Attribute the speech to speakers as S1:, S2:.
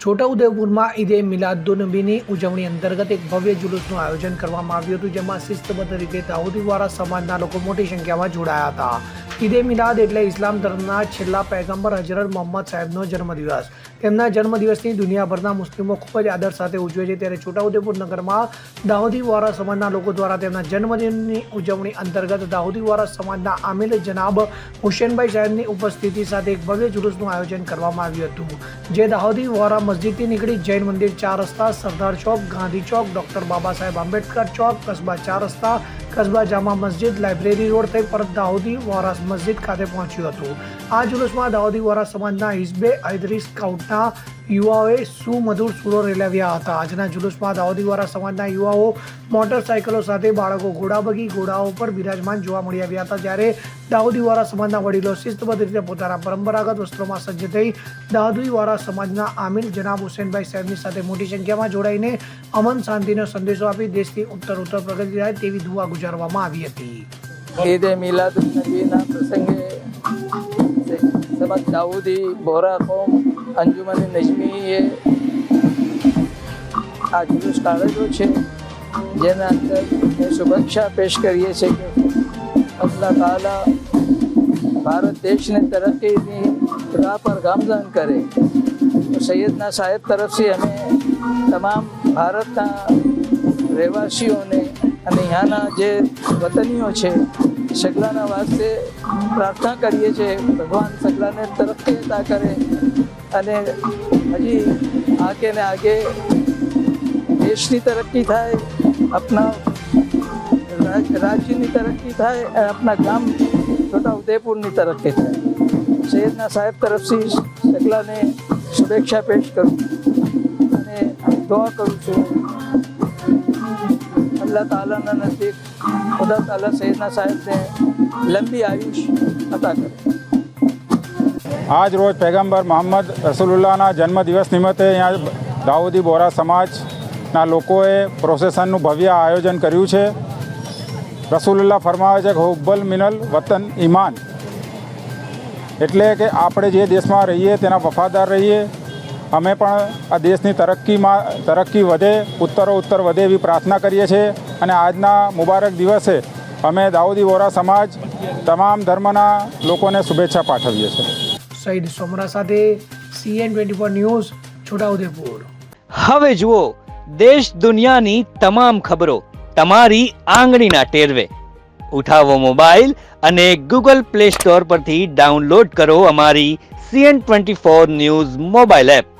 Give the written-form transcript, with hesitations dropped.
S1: છોટાઉદેપુરમાં ઈદે મિલાદુન્નબીની ઉજવણી અંતર્ગત એક ભવ્ય જુલુસનું આયોજન કરવામાં આવ્યું હતું, જેમાં શિસ્તબદ્ધ રીતે દાઉદીવાળા સમાજના લોકો મોટી સંખ્યામાં જોડાયા હતા. ઈદે મિલાદ એટલે ઇસ્લામ ધર્મના છેલ્લા પૈગંબર હજરત મોહમ્મદ સાહેબનો જન્મદિવસ. તેમના જન્મદિવસની દુનિયાભરના મુસ્લિમો ખૂબ જ આદર સાથે ઉજવે છે, ત્યારે છોટાઉદેપુર નગરમાં દાઉદીવાળા સમાજના લોકો દ્વારા તેમના જન્મદિનની ઉજવણી અંતર્ગત દાઉદીવાળા સમાજના આમિર જનાબ હુસેનભાઈ સાહેબની ઉપસ્થિતિ સાથે એક ભવ્ય જુલુસનું આયોજન કરવામાં આવ્યું હતું, જે દાઉદીવાળા મસ્જિદથી નીકળી જૈન મંદિર 4 રસ્તા, સરદાર ચોક, ગાંધી ચોક, ડોક્ટર બાબા સાહેબ આંબેડકર ચોક, કસ્બા 4 રસ્તા, કસ્બા જામા મસ્જિદ, લાઇબ્રેરી રોડ થઈ પરત દાઉદીવાળા મસ્જિદ ખાતે પહોંચ્યું હતું. આ જુલુસમાં દાઉદીવાળા સમાજના હિઝબે હૈદરી સ્કાઉટના યુવાઓએ સુમધુર સુરો રેલાવ્યા હતા. આજના જુલુસમાં દાઉદીવાળા સમાજના યુવાઓ મોટરસાયકલો સાથે, બાળકો ઘોડાબગી ઘોડાઓ પર બિરાજમાન જોવા મળી આવ્યા હતા, જ્યારે દાઉદીવાળા સમાજના વડીલો શિસ્તબદ્ધ રીતે પોતાના પરંપરાગત વસ્ત્રોમાં સજ્જ થઈ દાઉદીવાળા સમાજના આમિર જનાબ હુસેનભાઈ સાહેબની સાથે મોટી સંખ્યામાં જોડાઈને અમન શાંતિનો સંદેશો આપી દેશની ઉત્તર પ્રગતિ થાય તેવી દુઆ ગુજારવામાં આવી હતી.
S2: ईद मिलादुन्नबीना प्रसंगे समत दाऊदी बोरा कौम अंजुमन नजमी આ જુલુસ કાઢેલો છે, જેના અંદર શુભેચ્છા પેશ કરીએ છીએ કે અલ્લાહ તાલા ભારત દેશને તરક્કીની રાહ પર ગામઝન કરે. સૈયદના સાહેબ તરફથી અમે તમામ ભારતના રહેવાસીઓને અને અહીંયાના જે વતનીઓ છે સગલાના વાસ્તે પ્રાર્થના કરીએ છીએ, ભગવાન સગલાને તરક્કી અતા કરે અને હજી આગે ને આગે દેશની તરક્કી થાય, આપણા રાજ્યની તરક્કી થાય અને આપણા ગામ છોટાઉદેપુરની તરક્કી થાય. સૈયદના સાહેબ તરફથી સગલાને શુભેચ્છા પેશ કરું અને દુઆ કરું છું. अल्लाह ताला नज़दीक खुदा ताला सैयदना साहिब ने लंबी आयुष अता करे.
S3: આજ રોજ પૈગંબર મોહમ્મદ રસૂલુલ્લાહના જન્મદિવસ નિમિત્તે અહીંયા દાઉદી બોરા સમાજના લોકોએ પ્રોસેસનનું ભવ્ય આયોજન કર્યું છે. રસૂલુલ્લાહ ફરમાવે છે કે હુબ્બલ મિનલ વતન ઈમાન, એટલે કે આપણે જે દેશમાં રહીએ તેના વફાદાર રહીએ. અમે પણ આ દેશની તરક્કી વધે, ઉત્તર વધે એવી પ્રાર્થના કરીએ છીએ અને આજના મુબારક દિવસે અમે દાઉદી બોરા સમાજ તમામ ધર્મના લોકોને શુભેચ્છા પાઠવીએ છીએ.
S1: સઈદ સોમરા સાથે CN24 ન્યૂઝ, છોટાઉદેપુર.
S4: હવે જુઓ દેશ દુનિયાની તમામ ખબરો તમારી આંગળીના ટેરવે. ઉઠાવો મોબાઈલ અને Google Play Store પરથી ડાઉનલોડ કરો અમારી CN24 ન્યૂઝ મોબાઈલ એપ.